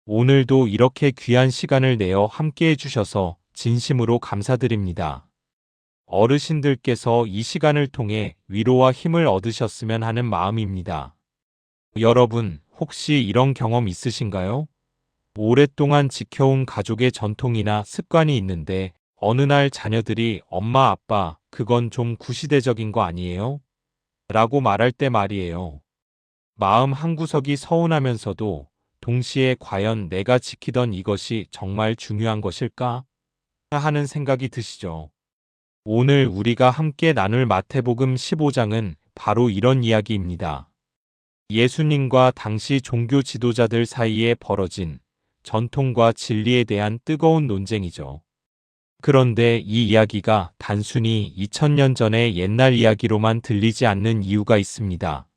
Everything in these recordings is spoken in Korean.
오늘도 이렇게 귀한 시간을 내어 함께 해주셔서 진심으로 감사드립니다. 어르신들께서 이 시간을 통해 위로와 힘을 얻으셨으면 하는 마음입니다. 여러분, 혹시 이런 경험 있으신가요? 오랫동안 지켜온 가족의 전통이나 습관이 있는데 어느 날 자녀들이 엄마, 아빠, 그건 좀 구시대적인 거 아니에요? 라고 말할 때 말이에요. 마음 한구석이 서운하면서도 동시에 과연 내가 지키던 이것이 정말 중요한 것일까? 하는 생각이 드시죠. 오늘 우리가 함께 나눌 마태복음 15장은 바로 이런 이야기입니다. 예수님과 당시 종교 지도자들 사이에 벌어진 전통과 진리에 대한 뜨거운 논쟁이죠. 그런데 이 이야기가 단순히 2000년 전의 옛날 이야기로만 들리지 않는 이유가 있습니다.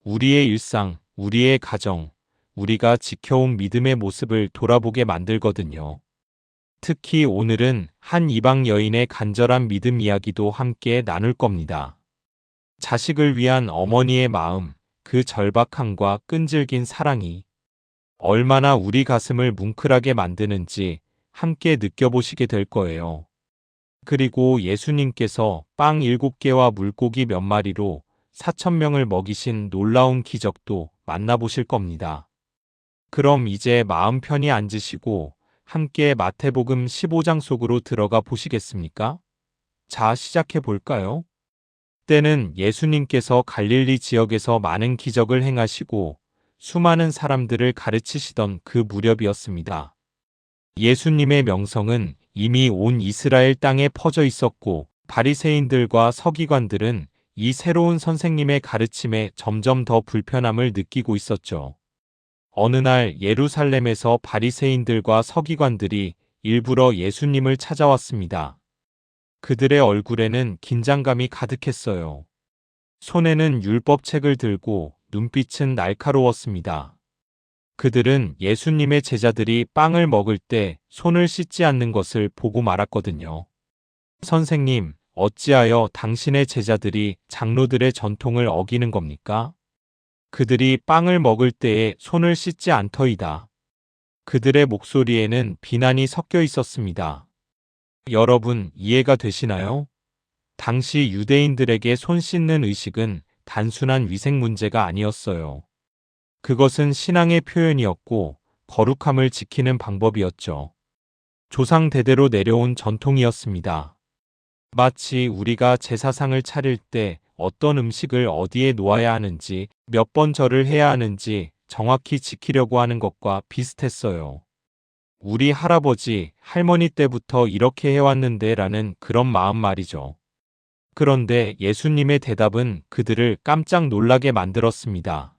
우리의 일상, 우리의 가정, 우리가 지켜온 믿음의 모습을 돌아보게 만들거든요. 특히 오늘은 한 이방 여인의 간절한 믿음 이야기도 함께 나눌 겁니다. 자식을 위한 어머니의 마음, 그 절박함과 끈질긴 사랑이 얼마나 우리 가슴을 뭉클하게 만드는지 함께 느껴보시게 될 거예요. 그리고 예수님께서 빵 7개와 물고기 몇 마리로 4,000명을 먹이신 놀라운 기적도 만나보실 겁니다. 그럼 이제 마음 편히 앉으시고 함께 마태복음 15장 속으로 들어가 보시겠습니까? 자, 시작해 볼까요? 때는 예수님께서 갈릴리 지역에서 많은 기적을 행하시고 수많은 사람들을 가르치시던 그 무렵이었습니다. 예수님의 명성은 이미 온 이스라엘 땅에 퍼져 있었고 바리새인들과 서기관들은 이 새로운 선생님의 가르침에 점점 더 불편함을 느끼고 있었죠. 어느 날 예루살렘에서 바리새인들과 서기관들이 일부러 예수님을 찾아왔습니다. 그들의 얼굴에는 긴장감이 가득했어요. 손에는 율법책을 들고 눈빛은 날카로웠습니다. 그들은 예수님의 제자들이 빵을 먹을 때 손을 씻지 않는 것을 보고 말았거든요. 선생님, 어찌하여 당신의 제자들이 장로들의 전통을 어기는 겁니까? 그들이 빵을 먹을 때에 손을 씻지 않더이다. 그들의 목소리에는 비난이 섞여 있었습니다. 여러분, 이해가 되시나요? 당시 유대인들에게 손 씻는 의식은 단순한 위생 문제가 아니었어요. 그것은 신앙의 표현이었고 거룩함을 지키는 방법이었죠. 조상 대대로 내려온 전통이었습니다. 마치 우리가 제사상을 차릴 때 어떤 음식을 어디에 놓아야 하는지, 몇 번 절을 해야 하는지 정확히 지키려고 하는 것과 비슷했어요. 우리 할아버지, 할머니 때부터 이렇게 해왔는데 라는 그런 마음 말이죠. 그런데 예수님의 대답은 그들을 깜짝 놀라게 만들었습니다.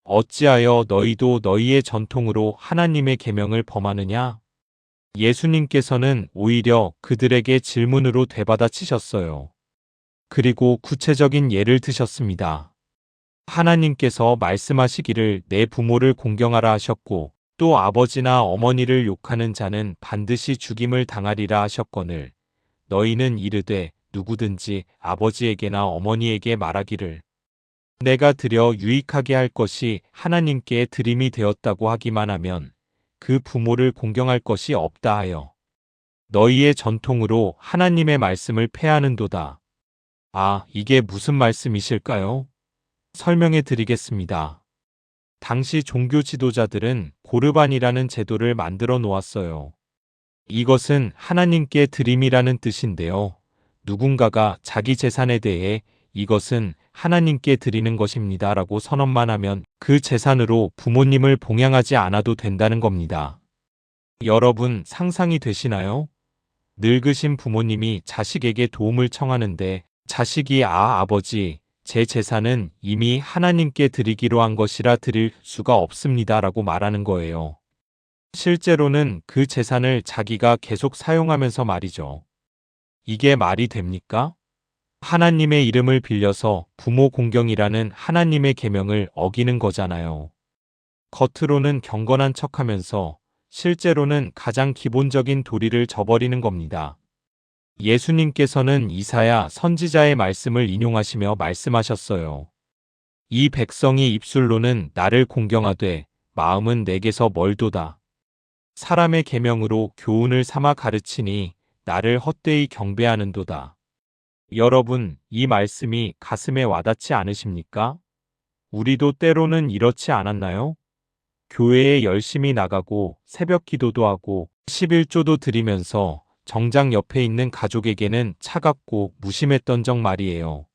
어찌하여 너희도 너희의 전통으로 하나님의 계명을 범하느냐? 예수님께서는 오히려 그들에게 질문으로 되받아치셨어요. 그리고 구체적인 예를 드셨습니다. 하나님께서 말씀하시기를 내 부모를 공경하라 하셨고 또 아버지나 어머니를 욕하는 자는 반드시 죽임을 당하리라 하셨거늘 너희는 이르되 누구든지 아버지에게나 어머니에게 말하기를 내가 드려 유익하게 할 것이 하나님께 드림이 되었다고 하기만 하면 그 부모를 공경할 것이 없다 하여 너희의 전통으로 하나님의 말씀을 폐하는도다. 아, 이게 무슨 말씀이실까요? 설명해 드리겠습니다. 당시 종교 지도자들은 고르반이라는 제도를 만들어 놓았어요. 이것은 하나님께 드림이라는 뜻인데요. 누군가가 자기 재산에 대해 이것은 하나님께 드리는 것입니다 라고 선언만 하면 그 재산으로 부모님을 봉양하지 않아도 된다는 겁니다. 여러분 상상이 되시나요? 늙으신 부모님이 자식에게 도움을 청하는데 자식이 아버지, 제 재산은 이미 하나님께 드리기로 한 것이라 드릴 수가 없습니다 라고 말하는 거예요. 실제로는 그 재산을 자기가 계속 사용하면서 말이죠. 이게 말이 됩니까? 하나님의 이름을 빌려서 부모 공경이라는 하나님의 계명을 어기는 거잖아요. 겉으로는 경건한 척하면서 실제로는 가장 기본적인 도리를 저버리는 겁니다. 예수님께서는 이사야 선지자의 말씀을 인용하시며 말씀하셨어요. 이 백성이 입술로는 나를 공경하되 마음은 내게서 멀도다. 사람의 계명으로 교훈을 삼아 가르치니 나를 헛되이 경배하는도다. 여러분, 이 말씀이 가슴에 와닿지 않으십니까? 우리도 때로는 이렇지 않았나요? 교회에 열심히 나가고 새벽 기도도 하고 11조도 드리면서 정작 옆에 있는 가족에게는 차갑고 무심했던 적 말이에요.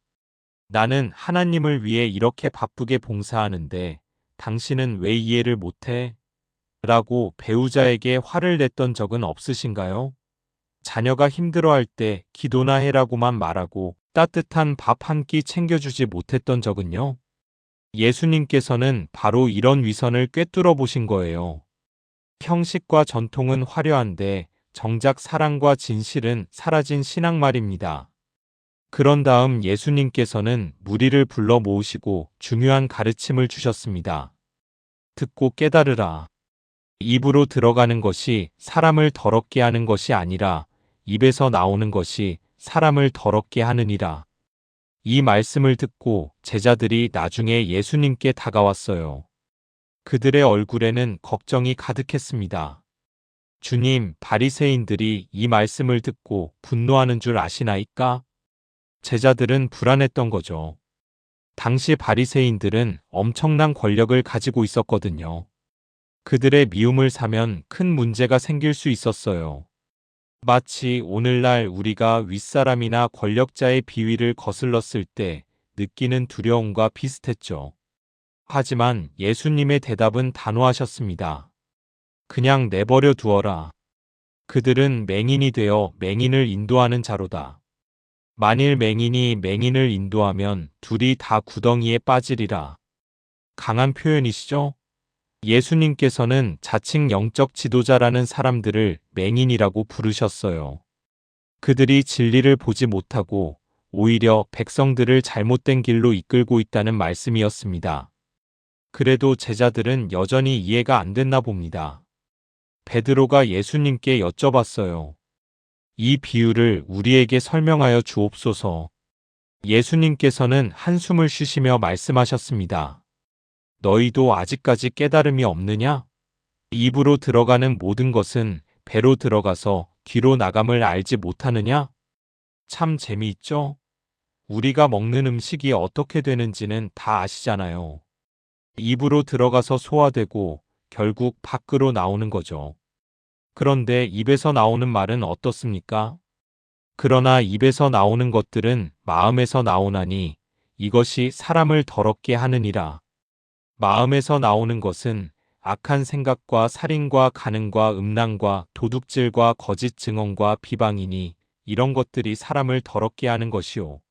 나는 하나님을 위해 이렇게 바쁘게 봉사하는데 당신은 왜 이해를 못해? 라고 배우자에게 화를 냈던 적은 없으신가요? 자녀가 힘들어할 때 기도나 해라고만 말하고 따뜻한 밥 한 끼 챙겨주지 못했던 적은요? 예수님께서는 바로 이런 위선을 꿰뚫어 보신 거예요. 형식과 전통은 화려한데 정작 사랑과 진실은 사라진 신앙 말입니다. 그런 다음 예수님께서는 무리를 불러 모으시고 중요한 가르침을 주셨습니다. 듣고 깨달으라. 입으로 들어가는 것이 사람을 더럽게 하는 것이 아니라 입에서 나오는 것이 사람을 더럽게 하느니라. 이 말씀을 듣고 제자들이 나중에 예수님께 다가왔어요. 그들의 얼굴에는 걱정이 가득했습니다. 주님, 바리새인들이 이 말씀을 듣고 분노하는 줄 아시나이까? 제자들은 불안했던 거죠. 당시 바리새인들은 엄청난 권력을 가지고 있었거든요. 그들의 미움을 사면 큰 문제가 생길 수 있었어요. 마치 오늘날 우리가 윗사람이나 권력자의 비위를 거슬렀을 때 느끼는 두려움과 비슷했죠. 하지만 예수님의 대답은 단호하셨습니다. 그냥 내버려 두어라. 그들은 맹인이 되어 맹인을 인도하는 자로다. 만일 맹인이 맹인을 인도하면 둘이 다 구덩이에 빠지리라. 강한 표현이시죠? 예수님께서는 자칭 영적 지도자라는 사람들을 맹인이라고 부르셨어요. 그들이 진리를 보지 못하고 오히려 백성들을 잘못된 길로 이끌고 있다는 말씀이었습니다. 그래도 제자들은 여전히 이해가 안 됐나 봅니다. 베드로가 예수님께 여쭤봤어요. 이 비유를 우리에게 설명하여 주옵소서. 예수님께서는 한숨을 쉬시며 말씀하셨습니다. 너희도 아직까지 깨달음이 없느냐? 입으로 들어가는 모든 것은 배로 들어가서 귀로 나감을 알지 못하느냐? 참 재미있죠? 우리가 먹는 음식이 어떻게 되는지는 다 아시잖아요. 입으로 들어가서 소화되고 결국 밖으로 나오는 거죠. 그런데 입에서 나오는 말은 어떻습니까? 그러나 입에서 나오는 것들은 마음에서 나오나니 이것이 사람을 더럽게 하느니라. 마음에서 나오는 것은 악한 생각과 살인과 간음과 음란과 도둑질과 거짓 증언과 비방이니 이런 것들이 사람을 더럽게 하는 것이요.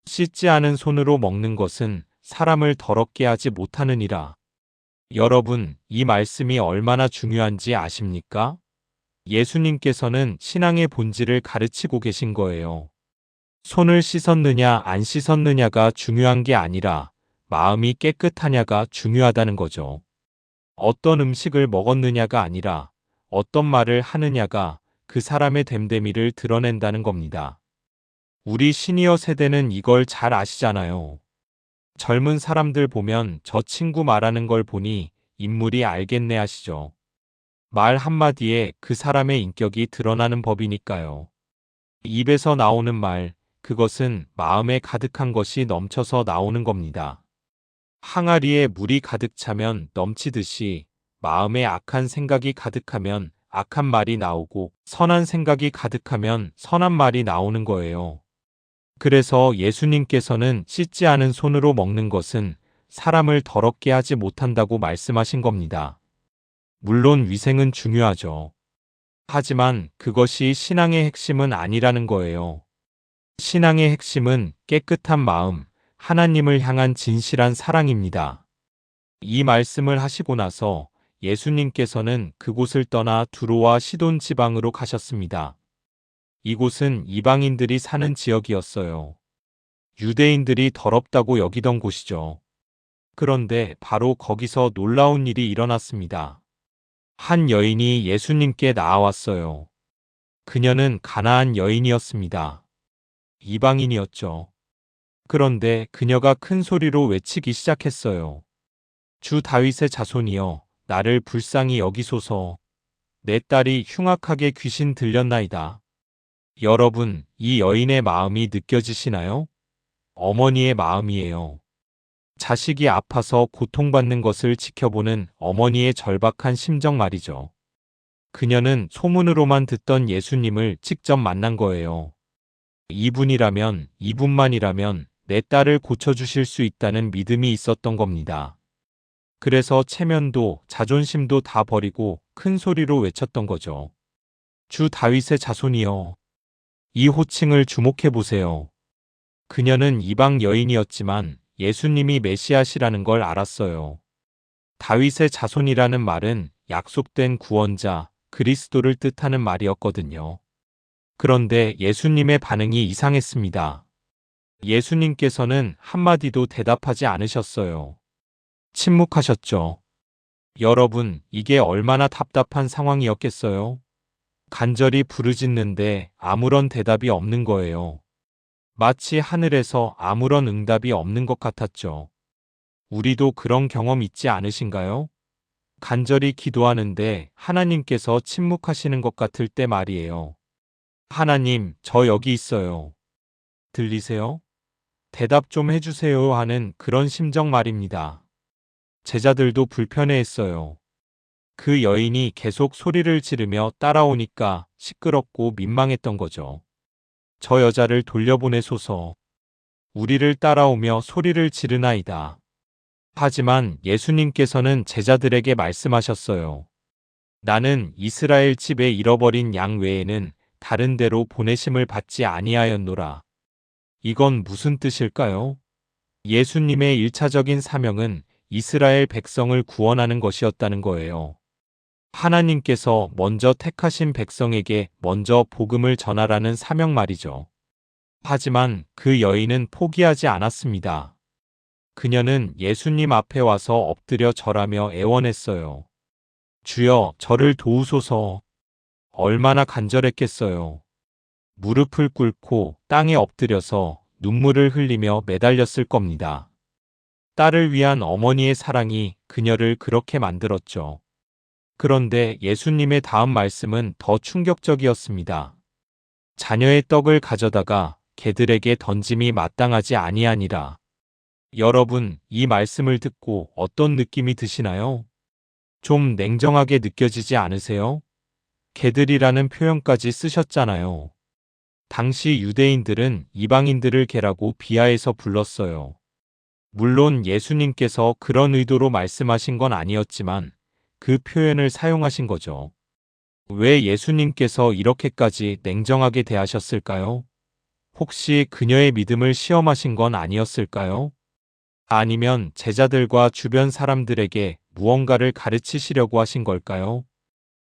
씻지 않은 손으로 먹는 것은 사람을 더럽게 하지 못하느니라. 여러분, 이 말씀이 얼마나 중요한지 아십니까? 예수님께서는 신앙의 본질을 가르치고 계신 거예요. 손을 씻었느냐 안 씻었느냐가 중요한 게 아니라 마음이 깨끗하냐가 중요하다는 거죠. 어떤 음식을 먹었느냐가 아니라 어떤 말을 하느냐가 그 사람의 됨됨이를 드러낸다는 겁니다. 우리 시니어 세대는 이걸 잘 아시잖아요. 젊은 사람들 보면 저 친구 말하는 걸 보니 인물이 알겠네 하시죠. 말 한마디에 그 사람의 인격이 드러나는 법이니까요. 입에서 나오는 말, 그것은 마음에 가득한 것이 넘쳐서 나오는 겁니다. 항아리에 물이 가득 차면 넘치듯이 마음에 악한 생각이 가득하면 악한 말이 나오고 선한 생각이 가득하면 선한 말이 나오는 거예요. 그래서 예수님께서는 씻지 않은 손으로 먹는 것은 사람을 더럽게 하지 못한다고 말씀하신 겁니다. 물론 위생은 중요하죠. 하지만 그것이 신앙의 핵심은 아니라는 거예요. 신앙의 핵심은 깨끗한 마음, 하나님을 향한 진실한 사랑입니다. 이 말씀을 하시고 나서 예수님께서는 그곳을 떠나 두로와 시돈 지방으로 가셨습니다. 이곳은 이방인들이 사는 지역이었어요. 유대인들이 더럽다고 여기던 곳이죠. 그런데 바로 거기서 놀라운 일이 일어났습니다. 한 여인이 예수님께 나아왔어요. 그녀는 가나안 여인이었습니다. 이방인이었죠. 그런데 그녀가 큰 소리로 외치기 시작했어요. 주 다윗의 자손이여, 나를 불쌍히 여기소서. 내 딸이 흉악하게 귀신 들렸나이다. 여러분, 이 여인의 마음이 느껴지시나요? 어머니의 마음이에요. 자식이 아파서 고통받는 것을 지켜보는 어머니의 절박한 심정 말이죠. 그녀는 소문으로만 듣던 예수님을 직접 만난 거예요. 이분만이라면 내 딸을 고쳐주실 수 있다는 믿음이 있었던 겁니다. 그래서 체면도 자존심도 다 버리고 큰 소리로 외쳤던 거죠. 주 다윗의 자손이여. 이 호칭을 주목해 보세요. 그녀는 이방 여인이었지만 예수님이 메시아시라는 걸 알았어요. 다윗의 자손이라는 말은 약속된 구원자, 그리스도를 뜻하는 말이었거든요. 그런데 예수님의 반응이 이상했습니다. 예수님께서는 한마디도 대답하지 않으셨어요. 침묵하셨죠. 여러분, 이게 얼마나 답답한 상황이었겠어요? 간절히 부르짖는데 아무런 대답이 없는 거예요. 마치 하늘에서 아무런 응답이 없는 것 같았죠. 우리도 그런 경험 있지 않으신가요? 간절히 기도하는데 하나님께서 침묵하시는 것 같을 때 말이에요. 하나님, 저 여기 있어요. 들리세요? 대답 좀 해주세요 하는 그런 심정 말입니다. 제자들도 불편해했어요. 그 여인이 계속 소리를 지르며 따라오니까 시끄럽고 민망했던 거죠. 저 여자를 돌려보내소서. 우리를 따라오며 소리를 지르나이다. 하지만 예수님께서는 제자들에게 말씀하셨어요. 나는 이스라엘 집에 잃어버린 양 외에는 다른 데로 보내심을 받지 아니하였노라. 이건 무슨 뜻일까요? 예수님의 1차적인 사명은 이스라엘 백성을 구원하는 것이었다는 거예요. 하나님께서 먼저 택하신 백성에게 먼저 복음을 전하라는 사명 말이죠. 하지만 그 여인은 포기하지 않았습니다. 그녀는 예수님 앞에 와서 엎드려 절하며 애원했어요. 주여, 저를 도우소서. 얼마나 간절했겠어요. 무릎을 꿇고 땅에 엎드려서 눈물을 흘리며 매달렸을 겁니다. 딸을 위한 어머니의 사랑이 그녀를 그렇게 만들었죠. 그런데 예수님의 다음 말씀은 더 충격적이었습니다. 자녀의 떡을 가져다가 개들에게 던짐이 마땅하지 아니하니라. 여러분, 이 말씀을 듣고 어떤 느낌이 드시나요? 좀 냉정하게 느껴지지 않으세요? 개들이라는 표현까지 쓰셨잖아요. 당시 유대인들은 이방인들을 개라고 비하해서 불렀어요. 물론 예수님께서 그런 의도로 말씀하신 건 아니었지만 그 표현을 사용하신 거죠. 왜 예수님께서 이렇게까지 냉정하게 대하셨을까요? 혹시 그녀의 믿음을 시험하신 건 아니었을까요? 아니면 제자들과 주변 사람들에게 무언가를 가르치시려고 하신 걸까요?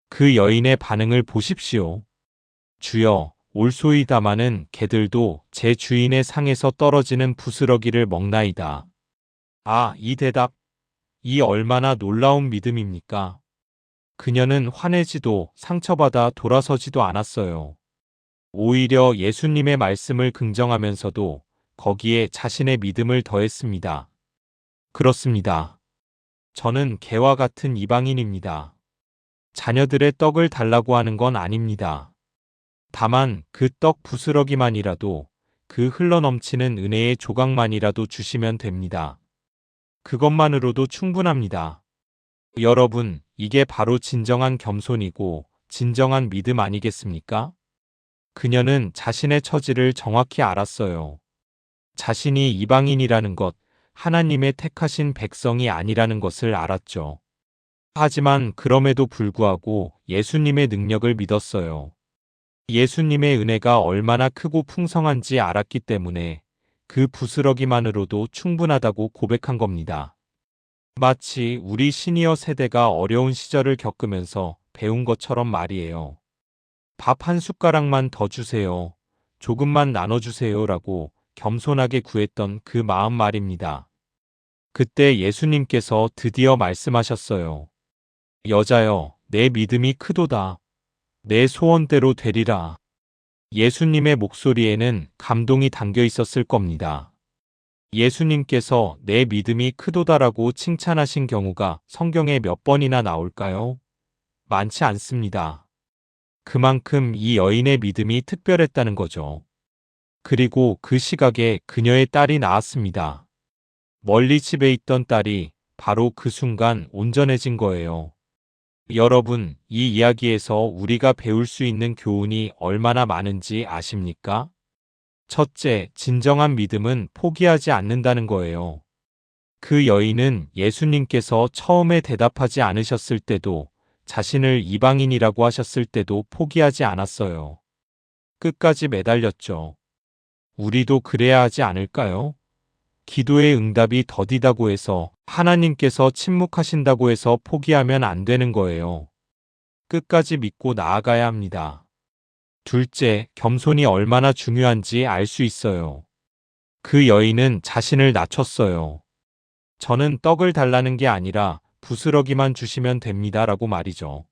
그 여인의 반응을 보십시오. 주여, 올소이다마는 개들도 제 주인의 상에서 떨어지는 부스러기를 먹나이다. 아, 이 대답, 이 얼마나 놀라운 믿음입니까? 그녀는 화내지도 상처받아 돌아서지도 않았어요. 오히려 예수님의 말씀을 긍정하면서도 거기에 자신의 믿음을 더했습니다. 그렇습니다. 저는 개와 같은 이방인입니다. 자녀들의 떡을 달라고 하는 건 아닙니다. 다만 그 떡 부스러기만이라도 그 흘러넘치는 은혜의 조각만이라도 주시면 됩니다. 그것만으로도 충분합니다. 여러분, 이게 바로 진정한 겸손이고 진정한 믿음 아니겠습니까? 그녀는 자신의 처지를 정확히 알았어요. 자신이 이방인이라는 것, 하나님의 택하신 백성이 아니라는 것을 알았죠. 하지만 그럼에도 불구하고 예수님의 능력을 믿었어요. 예수님의 은혜가 얼마나 크고 풍성한지 알았기 때문에 그 부스러기만으로도 충분하다고 고백한 겁니다. 마치 우리 시니어 세대가 어려운 시절을 겪으면서 배운 것처럼 말이에요. 밥 한 숟가락만 더 주세요. 조금만 나눠주세요. 라고 겸손하게 구했던 그 마음 말입니다. 그때 예수님께서 드디어 말씀하셨어요. 여자여, 내 믿음이 크도다. 내 소원대로 되리라. 예수님의 목소리에는 감동이 담겨 있었을 겁니다. 예수님께서 내 믿음이 크도다라고 칭찬하신 경우가 성경에 몇 번이나 나올까요? 많지 않습니다. 그만큼 이 여인의 믿음이 특별했다는 거죠. 그리고 그 시각에 그녀의 딸이 나았습니다. 멀리 집에 있던 딸이 바로 그 순간 온전해진 거예요. 여러분, 이 이야기에서 우리가 배울 수 있는 교훈이 얼마나 많은지 아십니까? 첫째, 진정한 믿음은 포기하지 않는다는 거예요. 그 여인은 예수님께서 처음에 대답하지 않으셨을 때도, 자신을 이방인이라고 하셨을 때도 포기하지 않았어요. 끝까지 매달렸죠. 우리도 그래야 하지 않을까요? 기도의 응답이 더디다고 해서, 하나님께서 침묵하신다고 해서 포기하면 안 되는 거예요. 끝까지 믿고 나아가야 합니다. 둘째, 겸손이 얼마나 중요한지 알 수 있어요. 그 여인은 자신을 낮췄어요. 저는 떡을 달라는 게 아니라 부스러기만 주시면 됩니다라고 말이죠.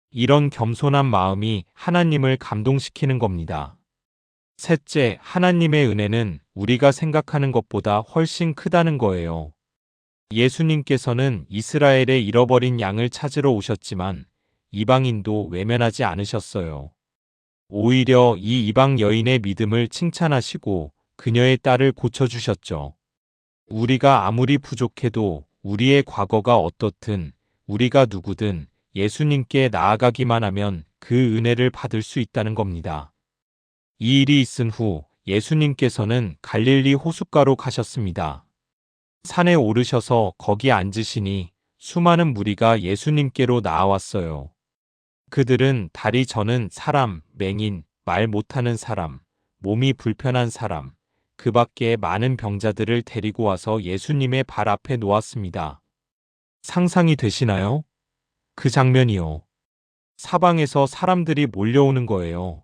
이런 겸손한 마음이 하나님을 감동시키는 겁니다. 셋째, 하나님의 은혜는 우리가 생각하는 것보다 훨씬 크다는 거예요. 예수님께서는 이스라엘의 잃어버린 양을 찾으러 오셨지만 이방인도 외면하지 않으셨어요. 오히려 이 이방 여인의 믿음을 칭찬하시고 그녀의 딸을 고쳐주셨죠. 우리가 아무리 부족해도 우리의 과거가 어떻든 우리가 누구든 예수님께 나아가기만 하면 그 은혜를 받을 수 있다는 겁니다. 이 일이 있은 후 예수님께서는 갈릴리 호숫가로 가셨습니다. 산에 오르셔서 거기 앉으시니 수많은 무리가 예수님께로 나아왔어요. 그들은 다리 저는 사람, 맹인, 말 못하는 사람, 몸이 불편한 사람, 그 밖에 많은 병자들을 데리고 와서 예수님의 발 앞에 놓았습니다. 상상이 되시나요? 그 장면이요. 사방에서 사람들이 몰려오는 거예요.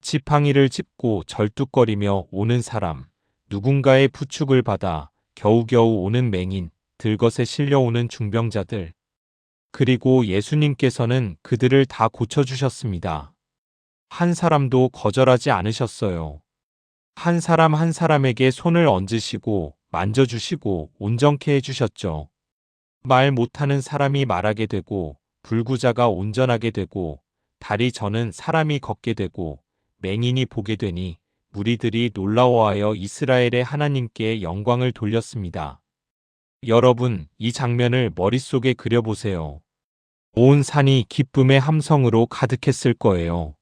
지팡이를 짚고 절뚝거리며 오는 사람, 누군가의 부축을 받아 겨우겨우 오는 맹인, 들것에 실려오는 중병자들. 그리고 예수님께서는 그들을 다 고쳐주셨습니다. 한 사람도 거절하지 않으셨어요. 한 사람 한 사람에게 손을 얹으시고 만져주시고 온전케 해주셨죠. 말 못하는 사람이 말하게 되고 불구자가 온전하게 되고 다리 저는 사람이 걷게 되고 맹인이 보게 되니 무리들이 놀라워하여 이스라엘의 하나님께 영광을 돌렸습니다. 여러분, 이 장면을 머릿속에 그려보세요. 온 산이 기쁨의 함성으로 가득했을 거예요.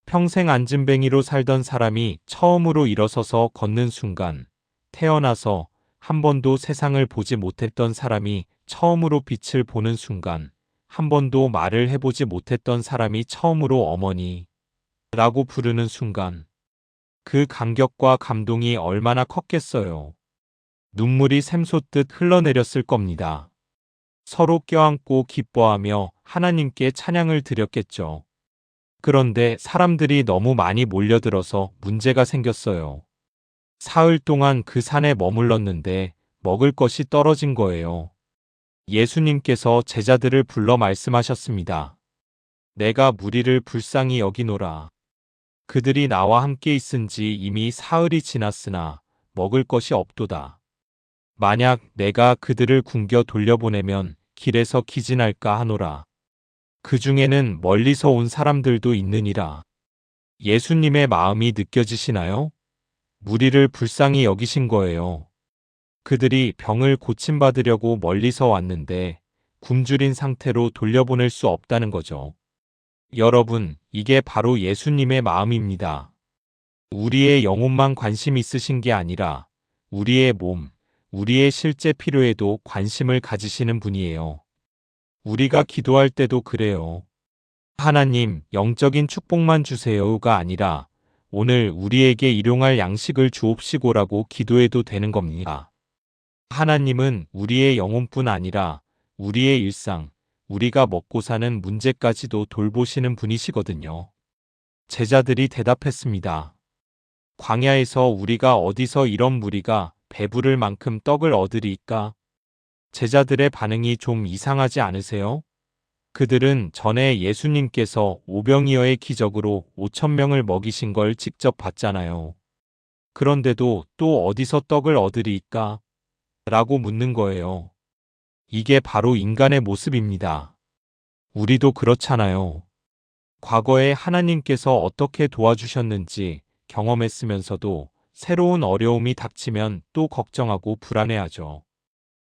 평생 앉은뱅이로 살던 사람이 처음으로 일어서서 걷는 순간, 태어나서 한 번도 세상을 보지 못했던 사람이 처음으로 빛을 보는 순간, 한 번도 말을 해보지 못했던 사람이 처음으로 어머니 라고 부르는 순간, 그 감격과 감동이 얼마나 컸겠어요. 눈물이 샘솟듯 흘러내렸을 겁니다. 서로 껴안고 기뻐하며 하나님께 찬양을 드렸겠죠. 그런데 사람들이 너무 많이 몰려들어서 문제가 생겼어요. 사흘 동안 그 산에 머물렀는데 먹을 것이 떨어진 거예요. 예수님께서 제자들을 불러 말씀하셨습니다. 내가 무리를 불쌍히 여기노라. 그들이 나와 함께 있은지 이미 사흘이 지났으나 먹을 것이 없도다. 만약 내가 그들을 굶겨 돌려보내면 길에서 기진할까 하노라. 그 중에는 멀리서 온 사람들도 있느니라. 예수님의 마음이 느껴지시나요? 무리를 불쌍히 여기신 거예요. 그들이 병을 고침받으려고 멀리서 왔는데 굶주린 상태로 돌려보낼 수 없다는 거죠. 여러분, 이게 바로 예수님의 마음입니다. 우리의 영혼만 관심 있으신 게 아니라 우리의 몸, 우리의 실제 필요에도 관심을 가지시는 분이에요. 우리가 기도할 때도 그래요. 하나님, 영적인 축복만 주세요가 아니라 오늘 우리에게 일용할 양식을 주옵시고라고 기도해도 되는 겁니다. 하나님은 우리의 영혼뿐 아니라 우리의 일상, 우리가 먹고 사는 문제까지도 돌보시는 분이시거든요. 제자들이 대답했습니다. 광야에서 우리가 어디서 이런 무리가 배부를 만큼 떡을 얻으리까? 제자들의 반응이 좀 이상하지 않으세요? 그들은 전에 예수님께서 오병이어의 기적으로 5,000명을 먹이신 걸 직접 봤잖아요. 그런데도 또 어디서 떡을 얻으리이까? 라고 묻는 거예요. 이게 바로 인간의 모습입니다. 우리도 그렇잖아요. 과거에 하나님께서 어떻게 도와주셨는지 경험했으면서도 새로운 어려움이 닥치면 또 걱정하고 불안해하죠.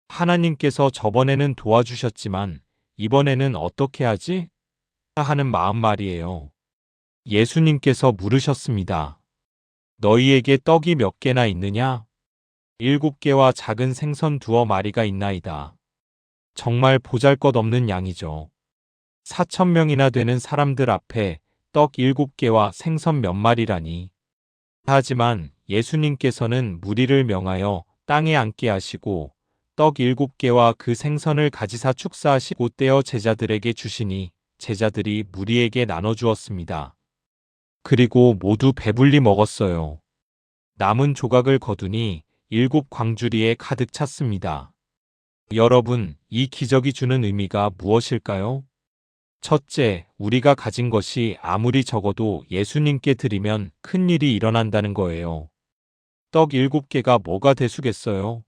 하나님께서 저번에는 도와주셨지만 이번에는 어떻게 하지? 하는 마음 말이에요. 예수님께서 물으셨습니다. 너희에게 떡이 몇 개나 있느냐? 7개와 작은 생선 2마리가 있나이다. 정말 보잘것없는 양이죠. 4,000명이나 되는 사람들 앞에 떡 7개와 생선 몇 마리라니. 하지만 예수님께서는 무리를 명하여 땅에 앉게 하시고 떡 7개와 그 생선을 가지사 축사하시고 떼어 제자들에게 주시니 제자들이 무리에게 나눠주었습니다. 그리고 모두 배불리 먹었어요. 남은 조각을 거두니 7광주리에 가득 찼습니다. 여러분, 이 기적이 주는 의미가 무엇일까요? 첫째, 우리가 가진 것이 아무리 적어도 예수님께 드리면 큰 일이 일어난다는 거예요. 떡 7개가 뭐가 되수겠어요?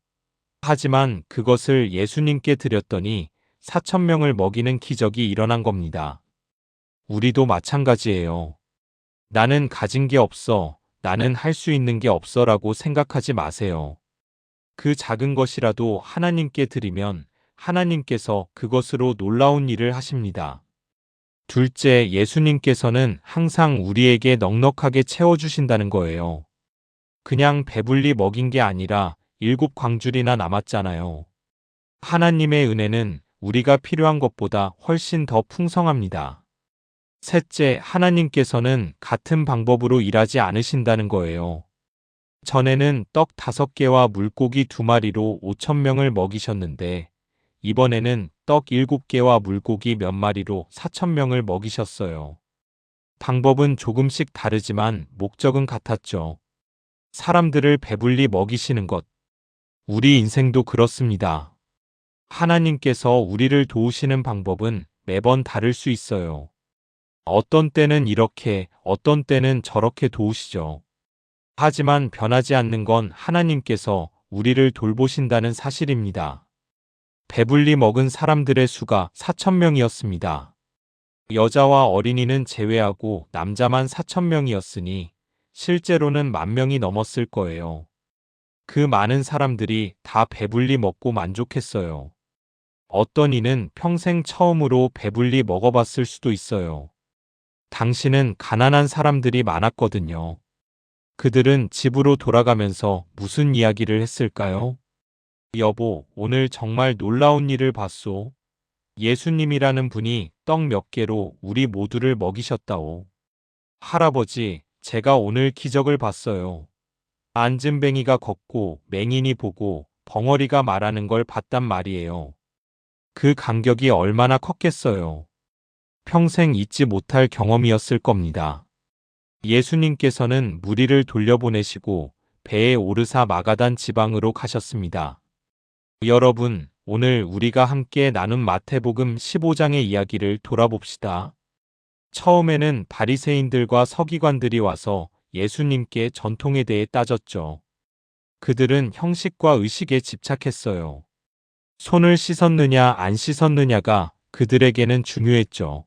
하지만 그것을 예수님께 드렸더니 4,000명을 먹이는 기적이 일어난 겁니다. 우리도 마찬가지예요. 나는 가진 게 없어, 나는 할 수 있는 게 없어라고 생각하지 마세요. 그 작은 것이라도 하나님께 드리면 하나님께서 그것으로 놀라운 일을 하십니다. 둘째, 예수님께서는 항상 우리에게 넉넉하게 채워주신다는 거예요. 그냥 배불리 먹인 게 아니라 7광줄이나 남았잖아요. 하나님의 은혜는 우리가 필요한 것보다 훨씬 더 풍성합니다. 셋째, 하나님께서는 같은 방법으로 일하지 않으신다는 거예요. 전에는 떡 5개와 물고기 2마리로 5,000명을 먹이셨는데 이번에는 떡 7개와 물고기 몇 마리로 4,000명을 먹이셨어요. 방법은 조금씩 다르지만 목적은 같았죠. 사람들을 배불리 먹이시는 것. 우리 인생도 그렇습니다. 하나님께서 우리를 도우시는 방법은 매번 다를 수 있어요. 어떤 때는 이렇게, 어떤 때는 저렇게 도우시죠. 하지만 변하지 않는 건 하나님께서 우리를 돌보신다는 사실입니다. 배불리 먹은 사람들의 수가 4,000명이었습니다. 여자와 어린이는 제외하고 남자만 4,000명이었으니 실제로는 10,000명이 넘었을 거예요. 그 많은 사람들이 다 배불리 먹고 만족했어요. 어떤 이는 평생 처음으로 배불리 먹어봤을 수도 있어요. 당신은 가난한 사람들이 많았거든요. 그들은 집으로 돌아가면서 무슨 이야기를 했을까요? 여보, 오늘 정말 놀라운 일을 봤소. 예수님이라는 분이 떡 몇 개로 우리 모두를 먹이셨다오. 할아버지, 제가 오늘 기적을 봤어요. 안진뱅이가 걷고 맹인이 보고 벙어리가 말하는 걸 봤단 말이에요. 그 간격이 얼마나 컸겠어요. 평생 잊지 못할 경험이었을 겁니다. 예수님께서는 무리를 돌려보내시고 배에 오르사 마가단 지방으로 가셨습니다. 여러분, 오늘 우리가 함께 나눈 마태복음 15장의 이야기를 돌아봅시다. 처음에는 바리새인들과 서기관들이 와서 예수님께 전통에 대해 따졌죠. 그들은 형식과 의식에 집착했어요. 손을 씻었느냐 안 씻었느냐가 그들에게는 중요했죠.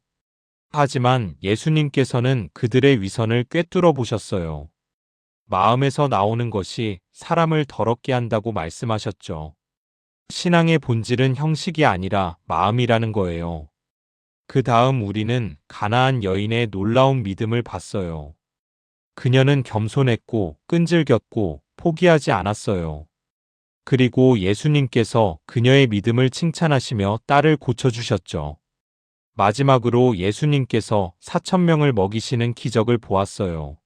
하지만 예수님께서는 그들의 위선을 꿰뚫어 보셨어요. 마음에서 나오는 것이 사람을 더럽게 한다고 말씀하셨죠. 신앙의 본질은 형식이 아니라 마음이라는 거예요. 그 다음 우리는 가나안 여인의 놀라운 믿음을 봤어요. 그녀는 겸손했고 끈질겼고 포기하지 않았어요. 그리고 예수님께서 그녀의 믿음을 칭찬하시며 딸을 고쳐주셨죠. 마지막으로 예수님께서 4,000명을 먹이시는 기적을 보았어요.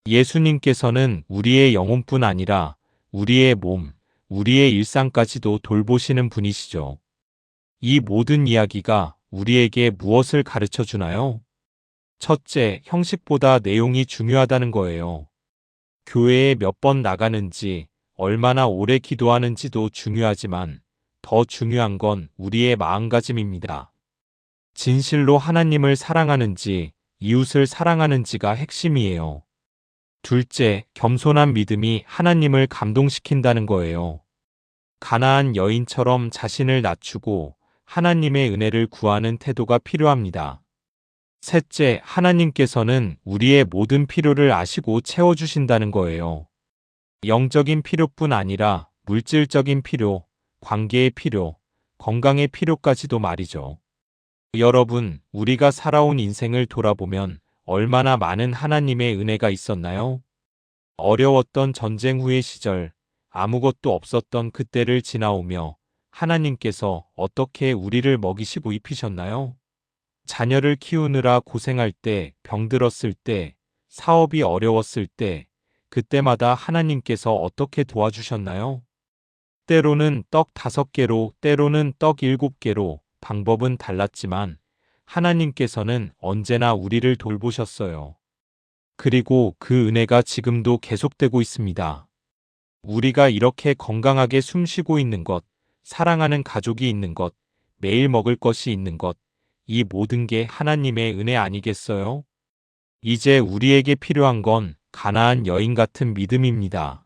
예수님께서는 우리의 영혼뿐 아니라 우리의 몸, 우리의 일상까지도 돌보시는 분이시죠. 이 모든 이야기가 우리에게 무엇을 가르쳐 주나요? 첫째, 형식보다 내용이 중요하다는 거예요. 교회에 몇 번 나가는지, 얼마나 오래 기도하는지도 중요하지만 더 중요한 건 우리의 마음가짐입니다. 진실로 하나님을 사랑하는지, 이웃을 사랑하는지가 핵심이에요. 둘째, 겸손한 믿음이 하나님을 감동시킨다는 거예요. 가나안 여인처럼 자신을 낮추고 하나님의 은혜를 구하는 태도가 필요합니다. 셋째, 하나님께서는 우리의 모든 필요를 아시고 채워주신다는 거예요. 영적인 필요뿐 아니라 물질적인 필요, 관계의 필요, 건강의 필요까지도 말이죠. 여러분, 우리가 살아온 인생을 돌아보면 얼마나 많은 하나님의 은혜가 있었나요? 어려웠던 전쟁 후의 시절, 아무것도 없었던 그때를 지나오며 하나님께서 어떻게 우리를 먹이시고 입히셨나요? 자녀를 키우느라 고생할 때, 병들었을 때, 사업이 어려웠을 때, 그때마다 하나님께서 어떻게 도와주셨나요? 때로는 떡 5개로, 때로는 떡 7개로 방법은 달랐지만 하나님께서는 언제나 우리를 돌보셨어요. 그리고 그 은혜가 지금도 계속되고 있습니다. 우리가 이렇게 건강하게 숨 쉬고 있는 것, 사랑하는 가족이 있는 것, 매일 먹을 것이 있는 것, 이 모든 게 하나님의 은혜 아니겠어요? 이제 우리에게 필요한 건 가나안 여인 같은 믿음입니다.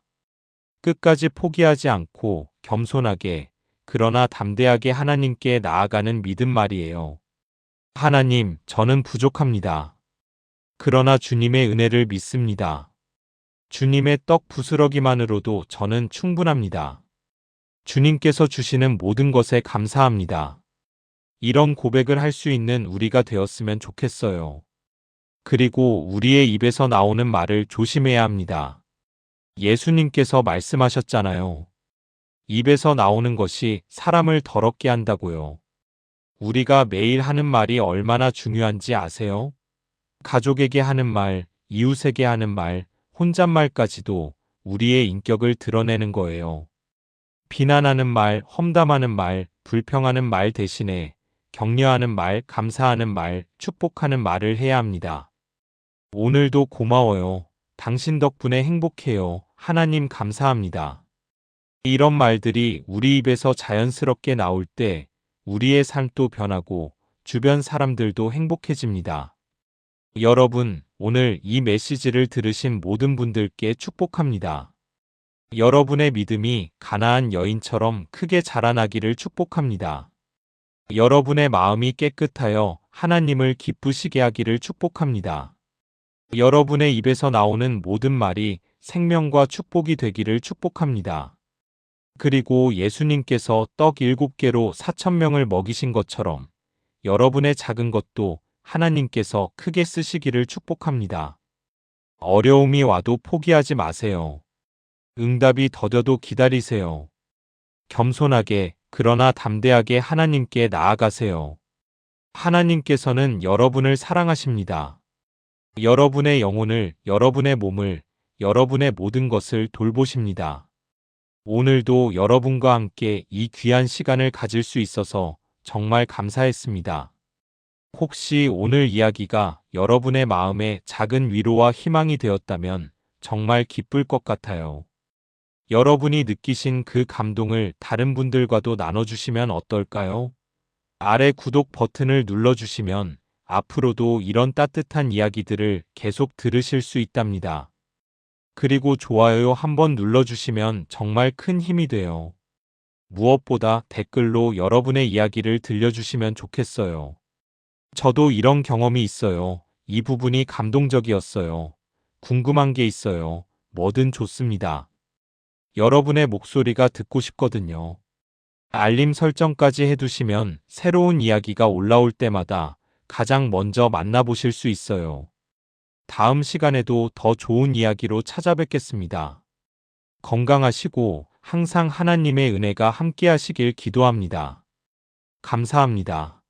끝까지 포기하지 않고 겸손하게, 그러나 담대하게 하나님께 나아가는 믿음 말이에요. 하나님, 저는 부족합니다. 그러나 주님의 은혜를 믿습니다. 주님의 떡 부스러기만으로도 저는 충분합니다. 주님께서 주시는 모든 것에 감사합니다. 이런 고백을 할 수 있는 우리가 되었으면 좋겠어요. 그리고 우리의 입에서 나오는 말을 조심해야 합니다. 예수님께서 말씀하셨잖아요. 입에서 나오는 것이 사람을 더럽게 한다고요. 우리가 매일 하는 말이 얼마나 중요한지 아세요? 가족에게 하는 말, 이웃에게 하는 말, 혼잣말까지도 우리의 인격을 드러내는 거예요. 비난하는 말, 험담하는 말, 불평하는 말 대신에 격려하는 말, 감사하는 말, 축복하는 말을 해야 합니다. 오늘도 고마워요. 당신 덕분에 행복해요. 하나님 감사합니다. 이런 말들이 우리 입에서 자연스럽게 나올 때 우리의 삶도 변하고 주변 사람들도 행복해집니다. 여러분, 오늘 이 메시지를 들으신 모든 분들께 축복합니다. 여러분의 믿음이 가나안 여인처럼 크게 자라나기를 축복합니다. 여러분의 마음이 깨끗하여 하나님을 기쁘시게 하기를 축복합니다. 여러분의 입에서 나오는 모든 말이 생명과 축복이 되기를 축복합니다. 그리고 예수님께서 떡 7개로 4,000명을 먹이신 것처럼 여러분의 작은 것도 하나님께서 크게 쓰시기를 축복합니다. 어려움이 와도 포기하지 마세요. 응답이 더뎌도 기다리세요. 겸손하게, 그러나 담대하게 하나님께 나아가세요. 하나님께서는 여러분을 사랑하십니다. 여러분의 영혼을, 여러분의 몸을, 여러분의 모든 것을 돌보십니다. 오늘도 여러분과 함께 이 귀한 시간을 가질 수 있어서 정말 감사했습니다. 혹시 오늘 이야기가 여러분의 마음에 작은 위로와 희망이 되었다면 정말 기쁠 것 같아요. 여러분이 느끼신 그 감동을 다른 분들과도 나눠주시면 어떨까요? 아래 구독 버튼을 눌러주시면 앞으로도 이런 따뜻한 이야기들을 계속 들으실 수 있답니다. 그리고 좋아요 한번 눌러주시면 정말 큰 힘이 돼요. 무엇보다 댓글로 여러분의 이야기를 들려주시면 좋겠어요. 저도 이런 경험이 있어요. 이 부분이 감동적이었어요. 궁금한 게 있어요. 뭐든 좋습니다. 여러분의 목소리가 듣고 싶거든요. 알림 설정까지 해두시면 새로운 이야기가 올라올 때마다 가장 먼저 만나보실 수 있어요. 다음 시간에도 더 좋은 이야기로 찾아뵙겠습니다. 건강하시고 항상 하나님의 은혜가 함께하시길 기도합니다. 감사합니다.